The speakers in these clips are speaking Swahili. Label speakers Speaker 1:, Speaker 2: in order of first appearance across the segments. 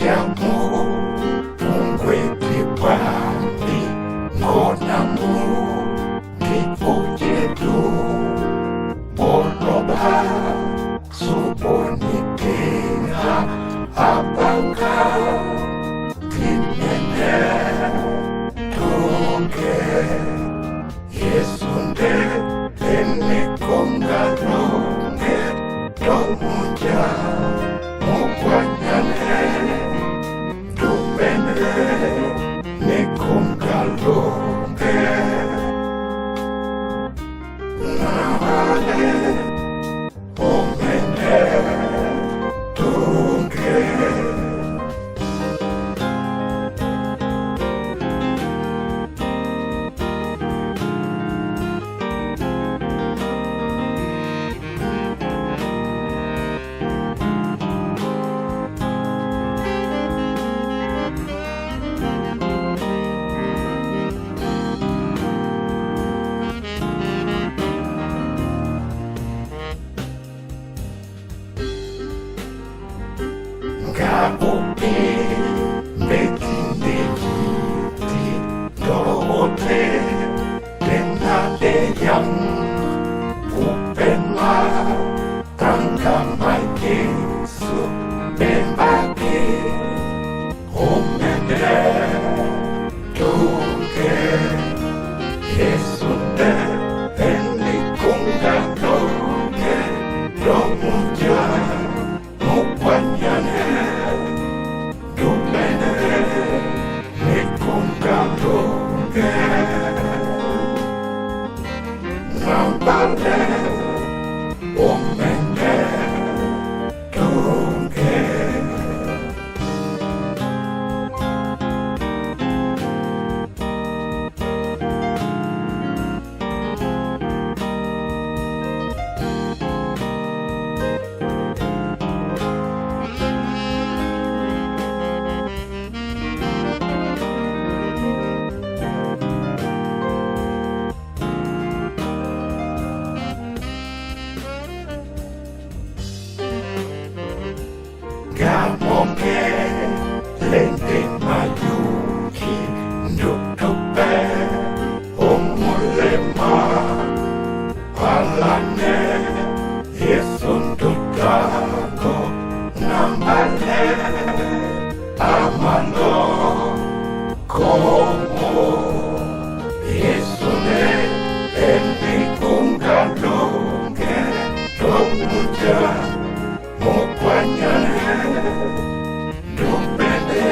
Speaker 1: jamu ungwe kibali ngonamu kipujedu boloba subonikea abanga kinene tunge Yesu nde ene kunga longè tomuja mukwanyane dumene ne kunga longè nahale omene tunge Gabupi betindejiti dote denade yang upema tanggamai Yesu Mbappè omene tunge Yesu nde ene kunga longè domuja mukwanyane dumene ne kunga longè nambale omene tunge Gamonge lente mayuki ndutupe omulema palane Yesu ndutago nambale amano como Yesu ne ene kunga longè tomuja mukwanyane dumene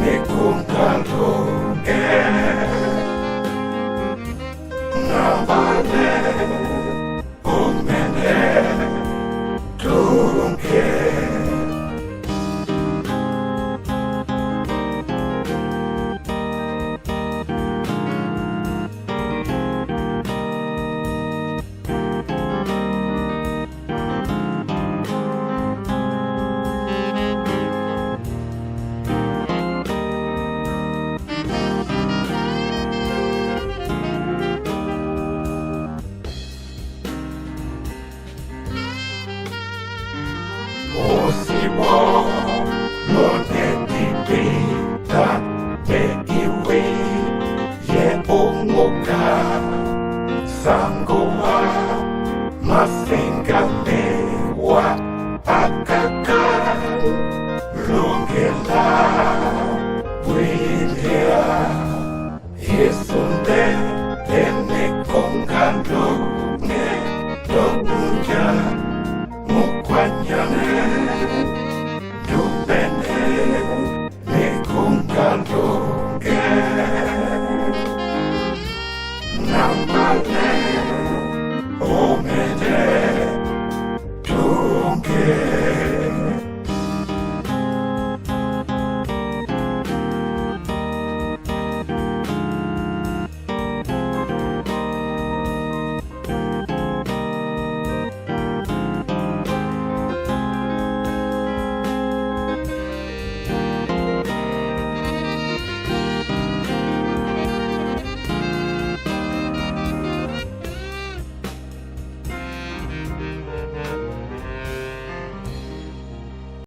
Speaker 1: ne kunga longè nambale omene tunge Osimo lone dibita me iwi ye umuga sangoa masinga mewa akaka